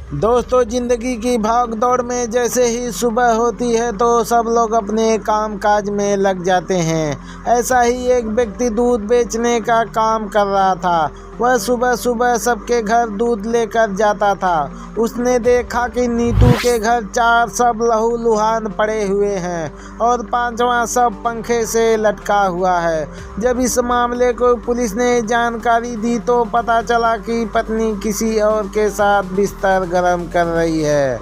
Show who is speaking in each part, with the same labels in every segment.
Speaker 1: दोस्तों, ज़िंदगी की भाग दौड़ में जैसे ही सुबह होती है तो सब लोग अपने काम काज में लग जाते हैं। ऐसा ही एक व्यक्ति दूध बेचने का काम कर रहा था। वह सुबह सुबह सबके घर दूध लेकर जाता था। उसने देखा कि नीतू के घर 4 सब लहूलुहान पड़े हुए हैं और 5वां सब पंखे से लटका हुआ है। जब इस मामले को पुलिस ने जानकारी दी तो पता चला कि पत्नी किसी और के साथ बिस्तर गर्म कर रही है।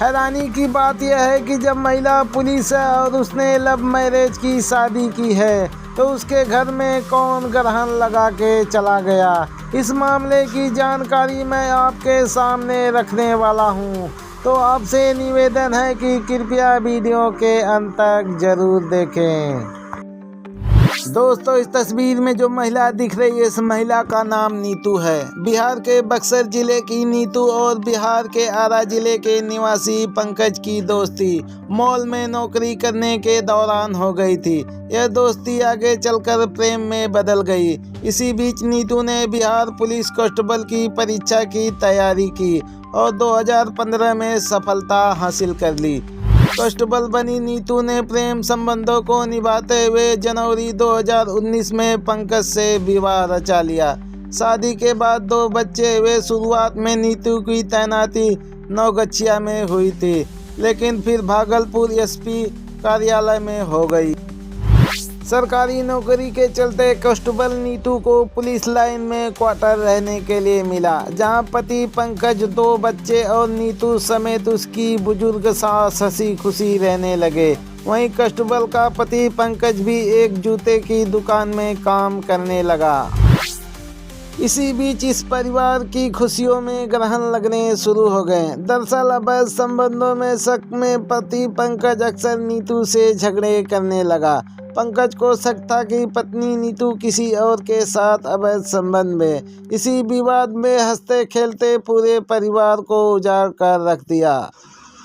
Speaker 1: हैरानी की बात यह है कि जब महिला पुलिस है और उसने लव मैरिज की शादी की है तो उसके घर में कौन ग्रहण लगा के चला गया। इस मामले की जानकारी मैं आपके सामने रखने वाला हूं, तो आपसे निवेदन है कि कृपया वीडियो के अंत तक जरूर देखें। दोस्तों, इस तस्वीर में जो महिला दिख रही है, इस महिला का नाम नीतू है। बिहार के बक्सर जिले की नीतू और बिहार के आरा जिले के निवासी पंकज की दोस्ती मॉल में नौकरी करने के दौरान हो गई थी। यह दोस्ती आगे चलकर प्रेम में बदल गई। इसी बीच नीतू ने बिहार पुलिस कांस्टेबल की परीक्षा की तैयारी की और 2015 में सफलता हासिल कर ली। कांस्टेबल बनी नीतू ने प्रेम संबंधों को निभाते हुए जनवरी 2019 में पंकज से विवाह रचा लिया। शादी के बाद 2 बच्चे हुए। शुरुआत में नीतू की तैनाती नौगछिया में हुई थी, लेकिन फिर भागलपुर एसपी कार्यालय में हो गई। सरकारी नौकरी के चलते कांस्टेबल नीतू को पुलिस लाइन में क्वार्टर रहने के लिए मिला, जहां पति पंकज 2 बच्चे और नीतू समेत उसकी बुजुर्ग सास हंसी खुशी रहने लगे। वहीं कांस्टेबल का पति पंकज भी एक जूते की दुकान में काम करने लगा। इसी बीच इस परिवार की खुशियों में ग्रहण लगने शुरू हो गए। दरअसल अवैध संबंधों में शक में पति पंकज अक्सर नीतू से झगड़े करने लगा। पंकज को शक था कि पत्नी नीतू किसी और के साथ अवैध संबंध में। इसी विवाद में हंसते खेलते पूरे परिवार को उजाड़ कर रख दिया।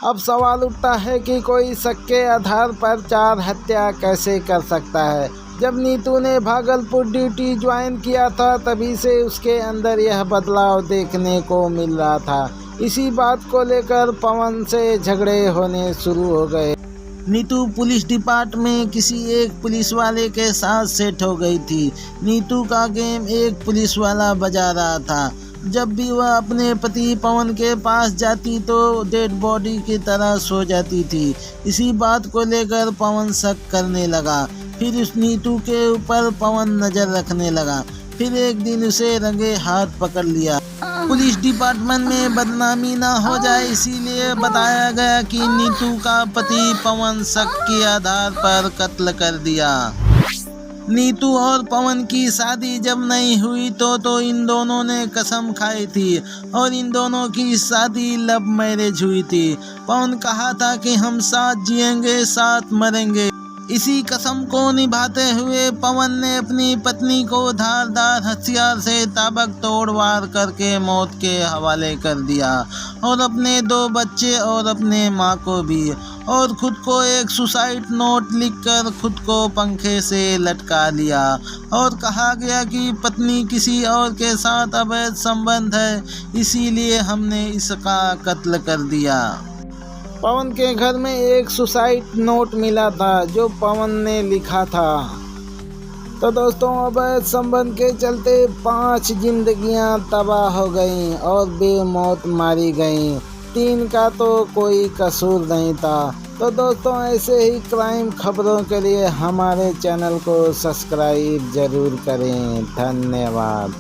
Speaker 1: अब सवाल उठता है कि कोई शक के आधार पर 4 हत्या कैसे कर सकता है। जब नीतू ने भागलपुर ड्यूटी ज्वाइन किया था तभी से उसके अंदर यह बदलाव देखने को मिल रहा था। इसी बात को लेकर पवन से झगड़े होने शुरू हो गए। नीतू पुलिस डिपार्टमेंट में किसी एक पुलिस वाले के साथ सेट हो गई थी। नीतू का गेम एक पुलिस वाला बजा रहा था। जब भी वह अपने पति पवन के पास जाती तो डेड बॉडी की तरह सो जाती थी। इसी बात को लेकर पवन शक करने लगा। फिर उस नीतू के ऊपर पवन नजर रखने लगा। फिर एक दिन उसे रंगे हाथ पकड़ लिया। पुलिस डिपार्टमेंट में बदनामी न हो जाए इसीलिए बताया गया कि नीतू का पति पवन शक के आधार पर कत्ल कर दिया। नीतू और पवन की शादी जब नहीं हुई तो इन दोनों ने कसम खाई थी और इन दोनों की शादी लव मैरिज हुई थी। पवन कहा था कि हम साथ जिएंगे साथ मरेंगे। इसी कसम को निभाते हुए पवन ने अपनी पत्नी को धारदार हथियार से ताबड़तोड़ वार करके मौत के हवाले कर दिया और अपने 2 बच्चे और अपने मां को भी, और खुद को एक सुसाइड नोट लिखकर खुद को पंखे से लटका लिया। और कहा गया कि पत्नी किसी और के साथ अवैध संबंध है, इसीलिए हमने इसका कत्ल कर दिया। पवन के घर में एक सुसाइड नोट मिला था जो पवन ने लिखा था। तो दोस्तों, अवैध संबंध के चलते 5 जिंदगियां तबाह हो गईं और बेमौत मारी गईं। 3 का तो कोई कसूर नहीं था। तो दोस्तों, ऐसे ही क्राइम खबरों के लिए हमारे चैनल को सब्सक्राइब जरूर करें। धन्यवाद।